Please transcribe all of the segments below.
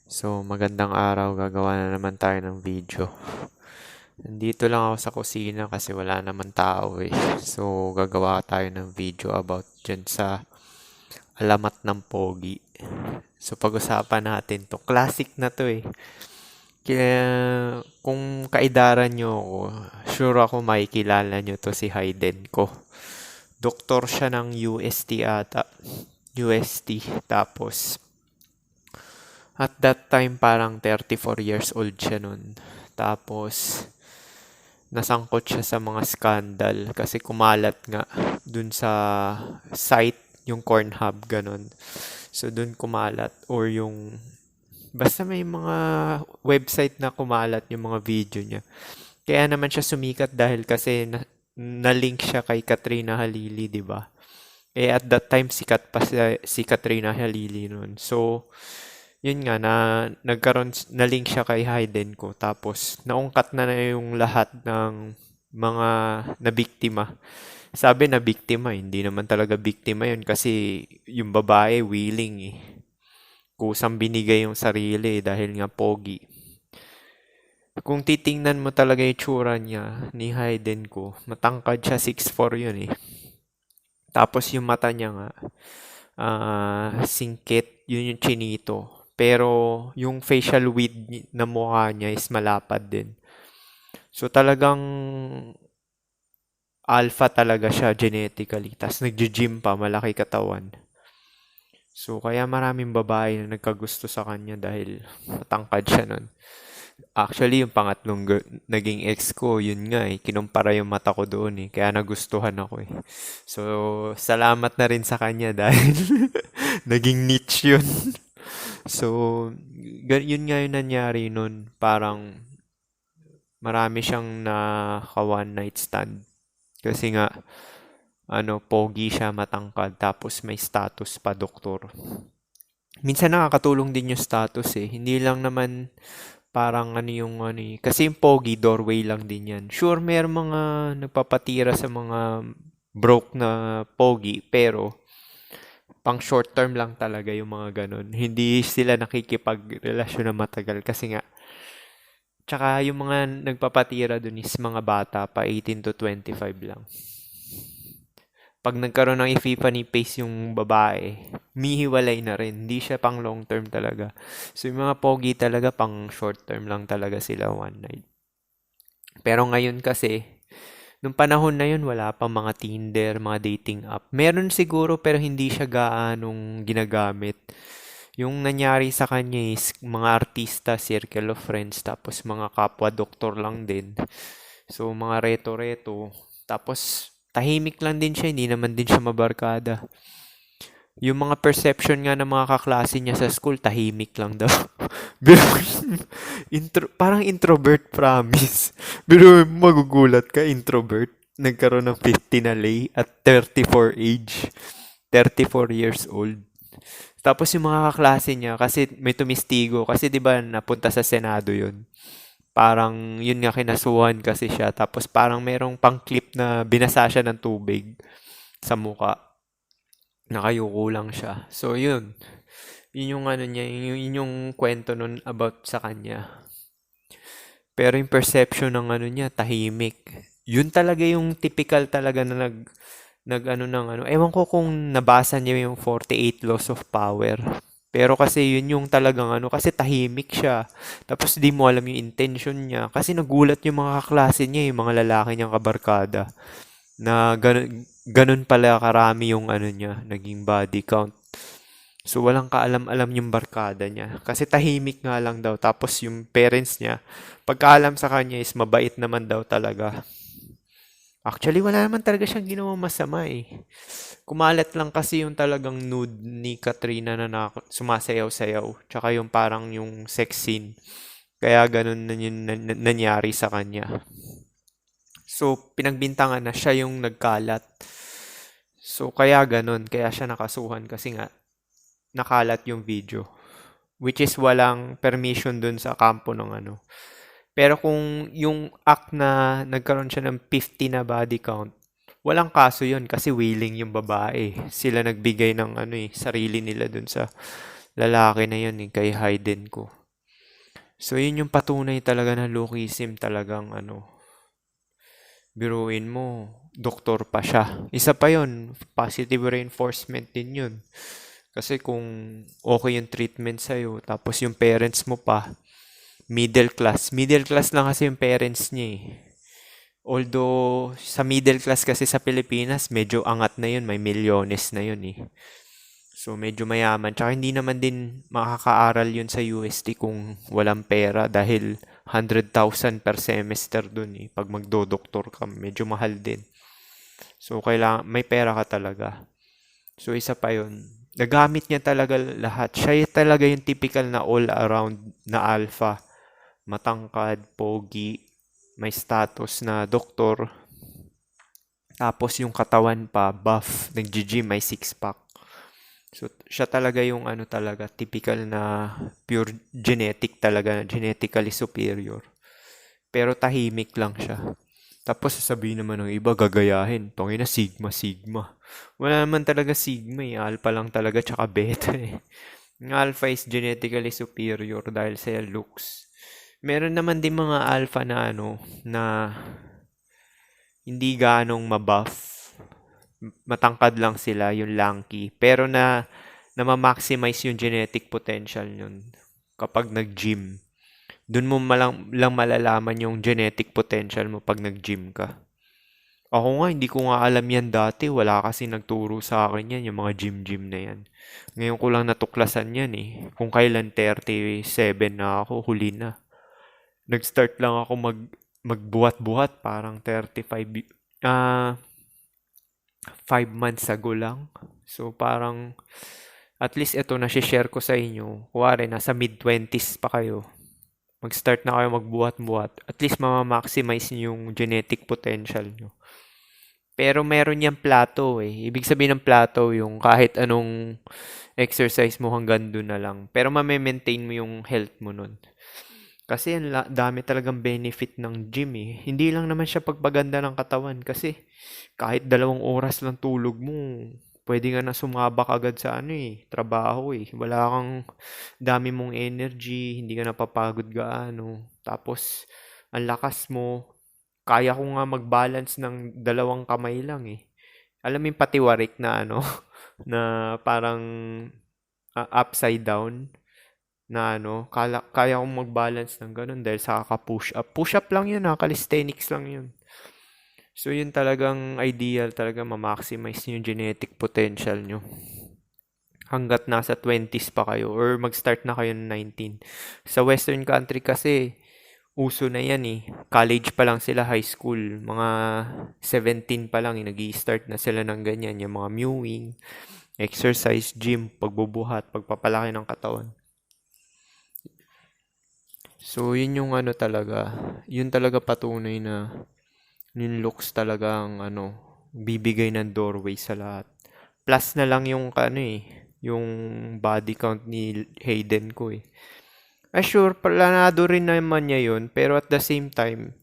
So, magandang araw. Gagawa na naman tayo ng video. Nandito lang ako sa kusina kasi wala naman tao eh. So, gagawa tayo ng video about dyan sa alamat ng pogi. So, pag-usapan natin to. Classic na to eh. Kaya, kung kaidaran nyo ako, sure ako makikilala nyo to si Hayden ko. Doktor siya ng UST ata. UST. Tapos, at that time, parang 34 years old siya nun. Tapos, nasangkot siya sa mga scandal kasi kumalat nga dun sa site, yung Cornhub, ganun. So, dun kumalat or yung, basta may mga website na kumalat yung mga video niya. Kaya naman siya sumikat dahil kasi na-link siya kay Katrina Halili, di ba? Eh, at that time, sikat pa si Katrina Halili nun. So, yun nga, na link siya kay Hayden ko. Tapos, naungkat na yung lahat ng mga nabiktima. Sabi na biktima, hindi naman talaga biktima yun kasi yung babae willing eh. Kusang binigay yung sarili dahil nga pogi. Kung titingnan mo talaga yung tsura niya ni Hayden ko, matangkad siya, 6'4" yun eh. Tapos yung mata niya nga, singkit, yun yung chinito. Pero yung facial width na mukha niya is malapad din. So talagang alpha talaga siya genetically. Tapos nagji-gym pa, malaki katawan. So kaya maraming babae na nagkagusto sa kanya dahil matangkad siya nun. Actually, yung pangatlong naging ex ko, yun nga eh, kinumpara yung mata ko doon eh, kaya nagustuhan ako eh. So, salamat na rin sa kanya dahil naging niche yun. So, yun nga yung nangyari nun, parang marami siyang naka one night stand. Kasi nga, pogi siya, matangkad, tapos may status pa, doktor. Minsan nakakatulong din yung status eh, hindi lang naman parang kasi yung pogi, doorway lang din yan. Sure, may mga nagpapatira sa mga broke na pogi, pero pang short term lang talaga yung mga ganun. Hindi sila nakikipagrelasyon na matagal kasi nga, tsaka yung mga nagpapatira dun is mga bata pa 18 to 25 lang. Pag nagkaroon ng epiphany phase yung babae, mihiwalay na rin. Hindi siya pang long term talaga. So yung mga pogi talaga pang short term lang talaga sila one night. Pero ngayon kasi, nung panahon na yun, wala pang mga Tinder, mga dating app. Meron siguro pero hindi siya gaanong ginagamit. Yung nangyari sa kanya is mga artista, circle of friends, tapos mga kapwa doktor lang din. So mga reto-reto. Tapos tahimik lang din siya, hindi naman din siya mabarkada. Yung mga perception nga ng mga kaklase niya sa school, tahimik lang daw. Pero, parang introvert promise. Pero magugulat ka, introvert. Nagkaroon ng 50 na lay at 34 age. 34 years old. Tapos yung mga kaklase niya, kasi may tumistigo, kasi di ba napunta sa Senado yun. Parang yun nga kinasuhan kasi siya. Tapos parang merong pang clip na binasa siya ng tubig sa muka. Nakayuko lang siya. So yun. Yun yung niya, yun yung kwento nun about sa kanya. Pero yung perception ng niya, tahimik. Yun talaga yung typical talaga na ewan ko kung nabasa niya yung 48 laws of power. Pero kasi yun yung talagang kasi tahimik siya. Tapos di mo alam yung intention niya. Kasi nagulat yung mga kaklase niya, yung mga lalaki niyang kabarkada. Na ganun pala karami yung niya, naging body count. So walang kaalam-alam yung barkada niya. Kasi tahimik nga lang daw. Tapos yung parents niya, pagkaalam sa kanya is mabait naman daw talaga. Actually, wala naman talaga siyang ginawang masama eh. Kumalat lang kasi yung talagang nude ni Katrina na sumasayaw-sayaw. Tsaka yung parang yung sex scene. Kaya ganun na yun nangyari sa kanya. So, pinagbintangan na siya yung nagkalat. So, kaya ganun. Kaya siya nakasuhan kasi nga nakalat yung video. Which is walang permission dun sa kampo ng Pero kung yung act na nagkaroon siya ng 50 na body count, walang kaso yun kasi willing yung babae. Sila nagbigay ng sarili nila dun sa lalaki na yun, kay Hayden ko. So, yun yung patunay talaga na lookism talagang biruin mo, doktor pa siya. Isa pa yun, positive reinforcement din yun. Kasi kung okay yung treatment sa'yo, tapos yung parents mo pa, middle class lang kasi yung parents niya eh. Although, sa middle class kasi sa Pilipinas, medyo angat na yun, may milyones na yun eh. So, medyo mayaman. Tsaka hindi naman din makakaaral yun sa UST kung walang pera dahil 100,000 per semester dun eh. Pag magdodoktor ka, medyo mahal din. So, kailangan, may pera ka talaga. So, isa pa yun. Nagamit niya talaga lahat. Siya talaga yung typical na all-around na alpha. Matangkad, pogi, may status na doktor. Tapos yung katawan pa, buff, nag-gym, may six-pack. So, siya talaga yung talaga, typical na pure genetic talaga, genetically superior. Pero tahimik lang siya. Tapos sasabihin naman ng iba, gagayahin. Tangina, sigma, sigma. Wala naman talaga sigma eh. Alpha lang talaga, tsaka beta eh. Yung alpha is genetically superior dahil sa looks. Meron naman din mga alpha na na hindi ganong mabuff. Matangkad lang sila, yung lanky. Pero na ma-maximize yung genetic potential yun kapag nag-gym. Doon mo lang malalaman yung genetic potential mo pag nag-gym ka. Ako nga, hindi ko nga alam yan dati. Wala kasi nagturo sa akin yan, yung mga gym-gym na yan. Ngayon ko lang natuklasan yan eh. Kung kailan 37 na ako, huli na. Nag-start lang ako magbuhat-buhat, parang 35, 5 months ago lang. So, parang, at least ito na share ko sa inyo. Kuwari, nasa mid-20s pa kayo. Mag-start na kayo magbuhat-buhat. At least mama-maximize nyo yung genetic potential nyo. Pero meron yung plateau eh. Ibig sabihin ng plateau yung kahit anong exercise mo hanggang doon na lang. Pero ma-maintain mo yung health mo nun. Kasi ang dami talagang benefit ng gym eh. Hindi lang naman siya pagpaganda ng katawan kasi kahit 2 oras lang tulog mo, pwede ka na sumabak agad sa trabaho eh. Wala kang dami mong energy, hindi ka napapagod gaano. Tapos, ang lakas mo, kaya ko nga mag-balance ng 2 kamay lang eh. Alam mo yung patiwarik na na parang upside down na kaya kong mag-balance ng ganun dahil sa kaka-push up. Push up lang yun calisthenics lang yun. So yun talagang ideal talaga ma-maximize yung genetic potential nyo. Hanggat nasa 20s pa kayo or mag-start na kayo ng 19. Sa western country kasi, uso na yan eh. College pa lang sila, high school. Mga 17 pa lang, nag-i-start na sila ng ganyan. Yung mga mewing, exercise, gym, pagbubuhat, pagpapalaki ng katawan. So, yun yung talaga. Yun talaga patunay na yung looks talaga ang bibigay ng doorway sa lahat. Plus na lang yung yung body count ni Hayden ko eh. Sure, planado rin naman niya yun, pero at the same time,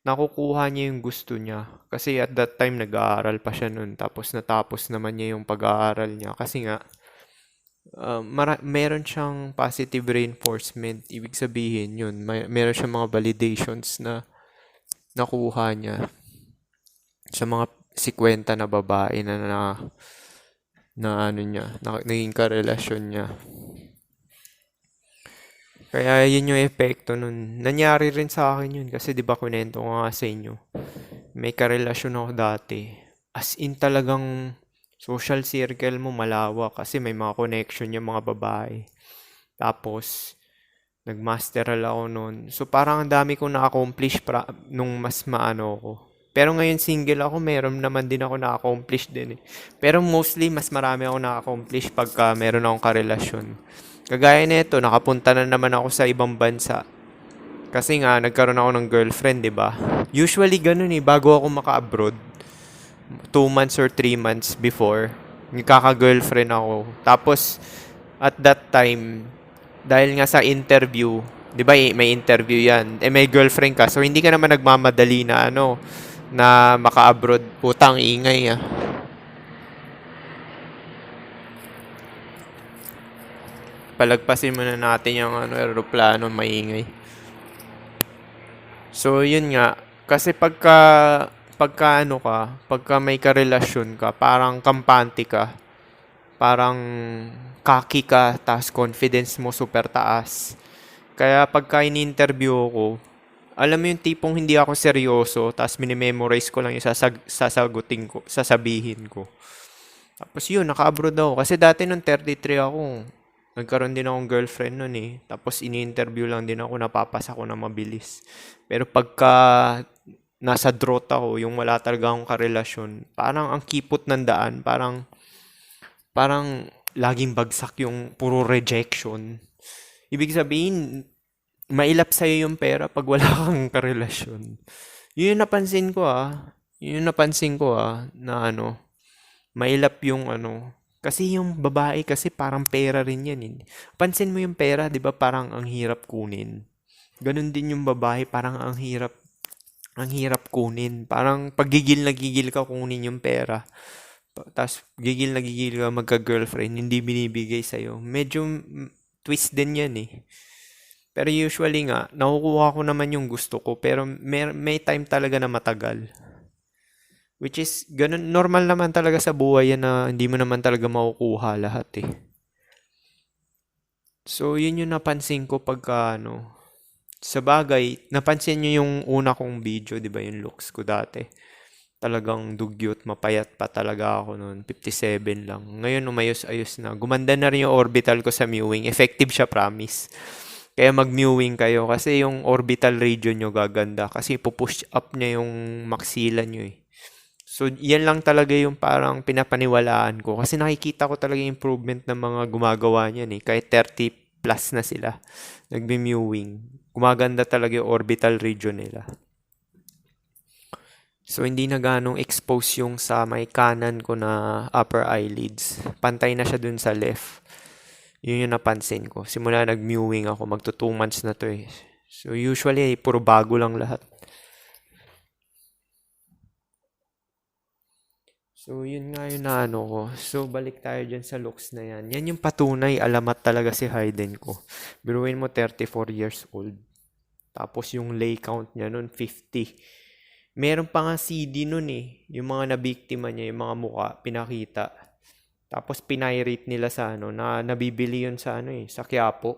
nakukuha niya yung gusto niya. Kasi at that time, nag-aaral pa siya nun, tapos natapos naman niya yung pag-aaral niya. Kasi nga, meron siyang positive reinforcement. Ibig sabihin yun, meron siyang mga validations na nakuha niya sa mga 50 na babae na naging karelasyon niya. Kaya yun yung epekto nun. Nangyari rin sa akin yun kasi 'di ba kunento ko nga sa inyo. May karelasyon ako dati. As in talagang social circle mo malawak kasi may mga connection yung mga babae. Tapos nagmasteral ako noon. So parang ang dami kong na-accomplish nung mas maano ko. Pero ngayon single ako, meron naman din ako na-accomplish din eh. Pero mostly mas marami ako na-accomplish pagka meron akong karelasyon. Kagaya nito, nakapunta na naman ako sa ibang bansa. Kasi nga, nagkaroon ako ng girlfriend, di ba? Usually ganun eh, bago ako maka-abroad. 2 months or 3 months before, nagkaka-girlfriend ako. Tapos, at that time, dahil nga sa interview, di ba may interview yan, may girlfriend ka, so hindi ka naman nagmamadali na na maka-abroad. Putang ingay ah. Palagpasin muna natin yung eroplano, maingay. So, yun nga. Kasi pagka may karelasyon ka, parang kampante ka. Parang cocky ka, tas confidence mo super taas. Kaya pagka ini-interview ko, alam mo yung tipong hindi ako seryoso, tas minimemorize ko lang yung sasabihin ko. Tapos yun, naka-abroad ako. Kasi dati nung 33 ako, nagkaroon din akong girlfriend nun eh. Tapos ini-interview lang din ako, napapasa ko na mabilis. Pero pagka nasa drought ako, yung wala talaga akong karelasyon, parang ang kipot ng daan, parang laging bagsak yung puro rejection. Ibig sabihin, mailap sa'yo yung pera pag wala kang karelasyon. Yun yung napansin ko na mailap yung kasi yung babae kasi parang pera rin yan eh. Pansin mo yung pera, di ba parang ang hirap kunin. Ganon din yung babae, parang ang hirap kunin. Parang pagigil na gigil ka kunin yung pera. Tapos gigil na gigil ka magka-girlfriend, hindi binibigay sa'yo. Medyo twist din yan eh. Pero usually nga, nakukuha ko naman yung gusto ko, pero may time talaga na matagal. Which is, ganun, normal naman talaga sa buhay yan na hindi mo naman talaga makukuha lahat eh. So, yun yung napansin ko pagka sa bagay, napansin nyo yung una kong video, di ba, yung looks ko dati. Talagang dugyot, mapayat pa talaga ako noon. 57 lang. Ngayon, umayos-ayos na. Gumanda na rin yung orbital ko sa mewing. Effective siya, promise. Kaya mag-mewing kayo kasi yung orbital region nyo gaganda. Kasi pupush up niya yung maxilla nyo eh. So, yan lang talaga yung parang pinapaniwalaan ko. Kasi nakikita ko talaga yung improvement ng mga gumagawa niyan eh. Kahit 30 plus na sila. Nagbe-mewing. Gumaganda talaga yung orbital region nila. So, hindi na ganong expose yung sa may kanan ko na upper eyelids. Pantay na siya dun sa left. Yun yung napansin ko. Simula nag-mewing ako, magto 2 months na to eh. So, usually, puro bago lang lahat. So, yun nga yung ko. So, balik tayo dyan sa looks na yan. Yan yung patunay, alamat talaga si Hayden ko. Biruin mo, 34 years old. Tapos yung lay count niya nun, 50. Meron pa nga CD nun eh. Yung mga nabiktima niya, yung mga muka, pinakita. Tapos pinirate nila sa na nabibili yun sa sa Quiapo.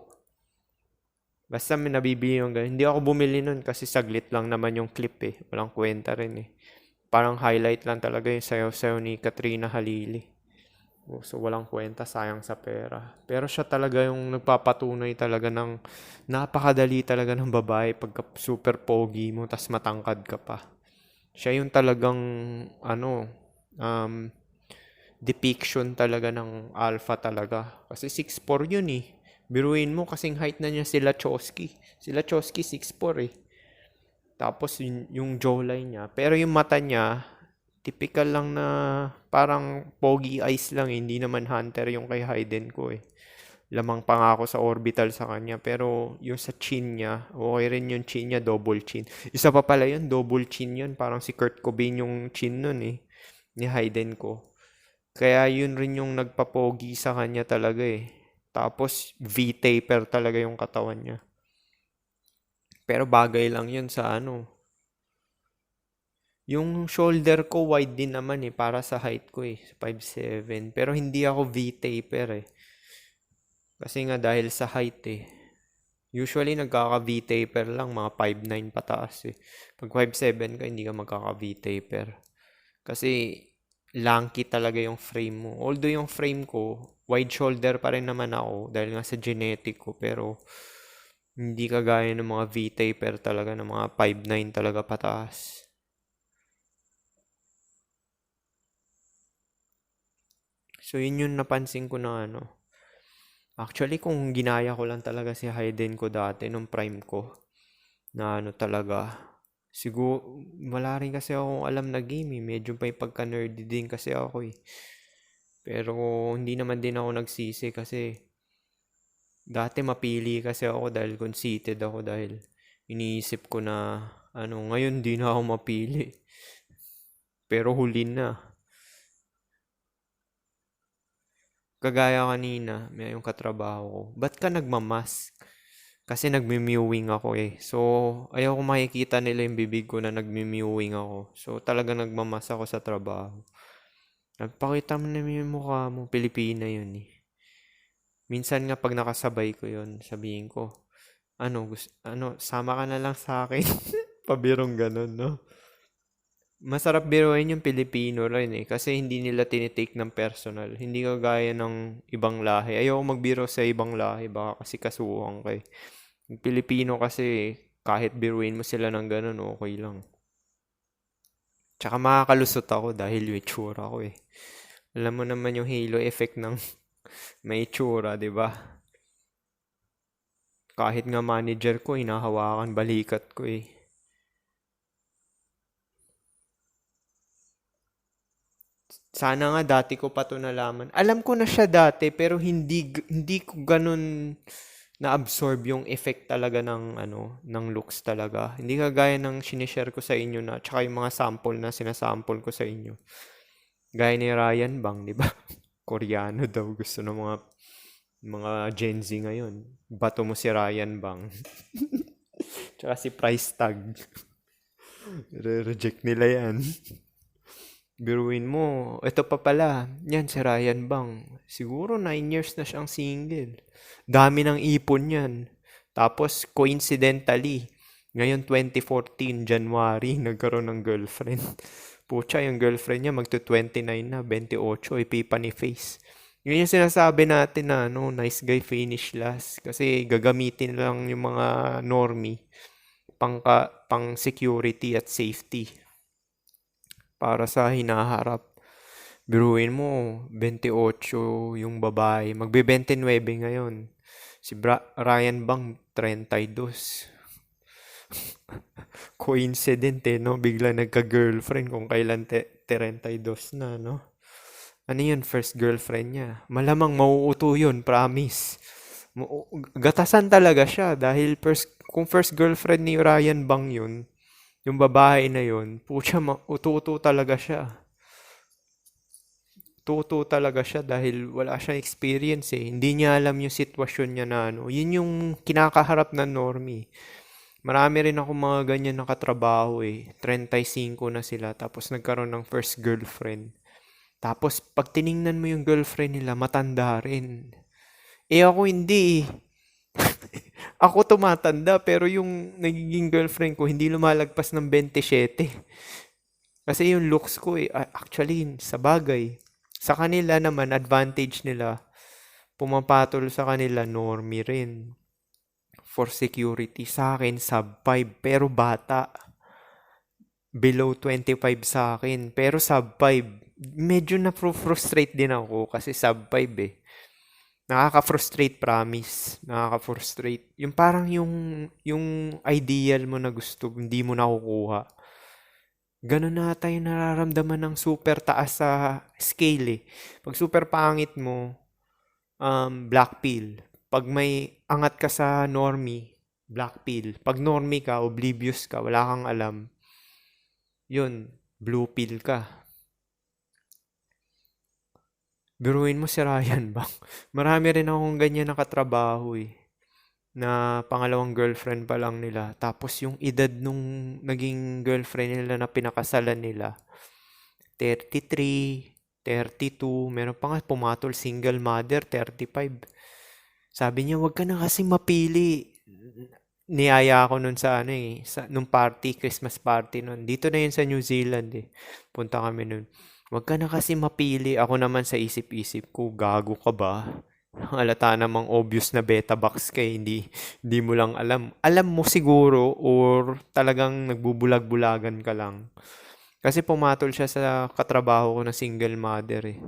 Basta may nabibili yung ganun. Hindi ako bumili nun kasi saglit lang naman yung clip eh. Walang kwenta rin eh. Parang highlight lang talaga yung sayaw-sayaw ni Katrina Halili. So walang kwenta, sayang sa pera. Pero siya talaga yung nagpapatunay talaga ng napakadali talaga ng babae pagka super pogi mo tas matangkad ka pa. Siya yung talagang depiction talaga ng alpha talaga. Kasi 6'4 yun eh. Biruin mo kasing height na niya sila Chosky. Sila Chosky 6'4 eh. Tapos yung jawline niya. Pero yung mata niya, typical lang na parang pogi eyes lang eh. Hindi naman hunter yung kay Hayden ko eh. Lamang pa nga ako sa orbital sa kanya. Pero yung sa chin niya, okay rin yung chin niya, double chin. Isa pa pala yun, double chin yun. Parang si Kurt Cobain yung chin nun eh. Ni Hayden ko. Kaya yun rin yung nagpapogi sa kanya talaga eh. Tapos V-taper talaga yung katawan niya. Pero bagay lang yun sa Yung shoulder ko wide din naman eh, para sa height ko eh, 5'7". Pero hindi ako V-taper eh. Kasi nga dahil sa height eh. Usually nagkaka-V-taper lang, mga 5'9" pataas eh. Pag 5'7" ka, hindi ka magkaka-V-taper. Kasi lanky talaga yung frame mo. Although yung frame ko, wide shoulder pa rin naman ako dahil nga sa genetic ko. Pero hindi kagaya ng mga V-taper talaga, ng mga 5'9" talaga pataas. So, yun yung napansin ko na Actually, kung ginaya ko lang talaga si Hayden ko dati, nung prime ko, na talaga, siguro, wala rin kasi akong alam na game eh. Medyo may pagka-nerdy din kasi ako eh. Pero, hindi naman din ako nagsisi kasi, dati mapili kasi ako dahil conceited ako dahil iniisip ko na, ngayon di na ako mapili. Pero huli na. Kagaya kanina, may yung katrabaho ko, ba't ka nagmamask? Kasi nagmi-mewing ako eh. So, ayaw ko makikita nila yung bibig ko na nagmi-mewing ako. So, talaga nagmamask ako sa trabaho. Nagpakita mo naman yung mukha mo, Pilipina yun eh. Minsan nga pag nakasabay ko yun, sabihin ko, sama ka na lang sa akin. Pabirong ganun, no? Masarap biruin yung Pilipino rin eh, kasi hindi nila tinitake ng personal. Hindi kagaya ng ibang lahi. Ayoko magbiro sa ibang lahi, baka kasi kasuhan ka eh. Yung Pilipino kasi, kahit biruin mo sila ng ganun, okay lang. Tsaka makakalusot ako dahil yung itsura ko eh. Alam mo naman yung halo effect ng may itsura, di ba? Kahit nga manager ko, hinahawakan balikat ko eh. Sana nga dati ko pa to nalaman. Alam ko na siya dati pero hindi ko ganun na-absorb yung effect talaga ng looks talaga. Hindi kagaya ng sinishare ko sa inyo na tsaka yung mga sample na sinasample ko sa inyo. Gaya ni Ryan Bang, di ba? Koreano daw gusto ng mga Gen Z ngayon. Bato mo si Ryan Bang. Tsaka si Price Tag. Reject nila yan. Biruin mo, ito pa pala, yan si Ryan Bang. Siguro 9 years na siyang single. Dami ng ipon yan. Tapos, coincidentally, ngayon 2014, January, nagkaroon ng girlfriend. Pucha, yung girlfriend niya magto-29 na, 28, Epiphany face. Yun yung sinasabi natin na, nice guy finish last. Kasi gagamitin lang yung mga normie pang security at safety para sa hinaharap. Biruin mo, 28 yung babae. Magbe-29 ngayon. Si Ryan Bang, 32. Coincident eh, no? Bigla nagka-girlfriend kung kailan 32 na, no? Ano yun, first girlfriend niya? Malamang mauuto yun, promise. Gatasan talaga siya dahil kung first girlfriend ni Ryan Bang yun, yung babae na yun, pucha, uto-uto talaga siya. Tuto talaga siya dahil wala siyang experience eh. Hindi niya alam yung sitwasyon niya na ano. Yun yung kinakaharap na normie. Marami rin ako mga ganyan na katrabaho eh. 35 na sila tapos nagkaroon ng first girlfriend. Tapos pag tiningnan mo yung girlfriend nila, matanda rin. Eh ako hindi eh. Ako tumatanda pero yung nagiging girlfriend ko hindi lumalagpas ng 27. Kasi yung looks ko eh, actually sa bagay. Sa kanila naman, advantage nila, pumapatol sa kanila, normie rin. For security. Sa akin, sub 5, pero bata. Below 25 sa akin, pero sub 5. Medyo na-frustrate din ako kasi sub 5 eh. Nakaka-frustrate, promise. Nakaka-frustrate. Yung parang yung ideal mo na gusto, hindi mo nakukuha. Ganun na tayo nararamdaman ng super taas sa scale eh. Pag super pangit mo, black pill. Pag may angat ka sa normie, black pill. Pag normie ka, oblivious ka, wala kang alam, yun, blue pill ka. Biruin mo si Ryan Bang. Marami rin akong ganyan na katrabaho eh. Na pangalawang girlfriend pa lang nila. Tapos yung edad nung naging girlfriend nila na pinakasalan nila, 33, 32, meron pa nga pumatol single mother, 35. Sabi niya, wag ka na kasi mapili. Niyaya ako nun sa nung party, Christmas party nun. Dito na yun sa New Zealand eh. Punta kami nun. Wag ka na kasi mapili. Ako naman sa isip-isip ko, gago ka ba? Halata namang obvious na beta box ka eh. Hindi mo lang alam. Alam mo siguro or talagang nagbubulag-bulagan ka lang. Kasi pumatol siya sa katrabaho ko na single mother eh.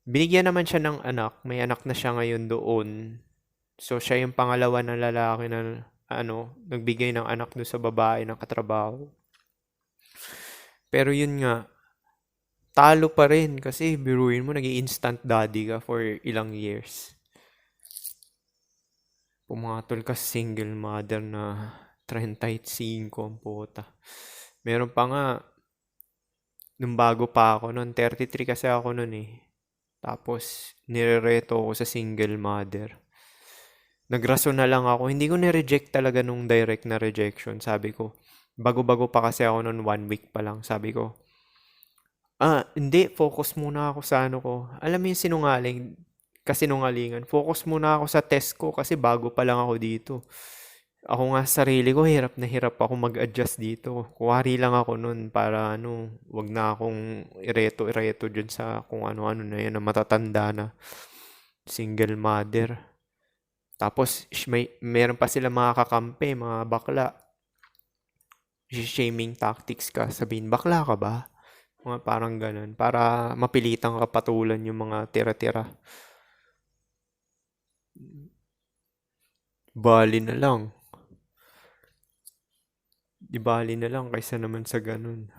Binigyan naman siya ng anak. May anak na siya ngayon doon. So, siya yung pangalawa na lalaki na nagbigay ng anak doon sa babae ng katrabaho. Pero yun nga, talo pa rin kasi biruin mo, naging instant daddy ka for ilang years. Pumatol ka sa single mother na 35 ang puta. Meron pa nga, nung bago pa ako noon, 33 kasi ako noon eh. Tapos, nirereto ako sa single mother. Nagrason na lang ako. Hindi ko ni-reject talaga nung direct na rejection. Sabi ko, bago-bago pa kasi ako noon, 1 week pa lang. Sabi ko, hindi, focus muna ako sa ano ko. Alam mo yung kasinungalingan. Focus muna ako sa test ko kasi bago pa lang ako dito. Ako nga sa sarili ko, hirap na hirap ako mag-adjust dito. Kuwari lang ako nun para ano, wag na akong ireto-ireto dyan sa kung ano-ano na yun na matatanda na single mother. Tapos meron pa sila mga kakampi, mga bakla. Shaming tactics ka, sabihin, bakla ka ba? Mga parang ganun. Para mapilitang kapatulan yung mga tira-tira. Bali na lang. Di bali na lang kaysa naman sa ganun.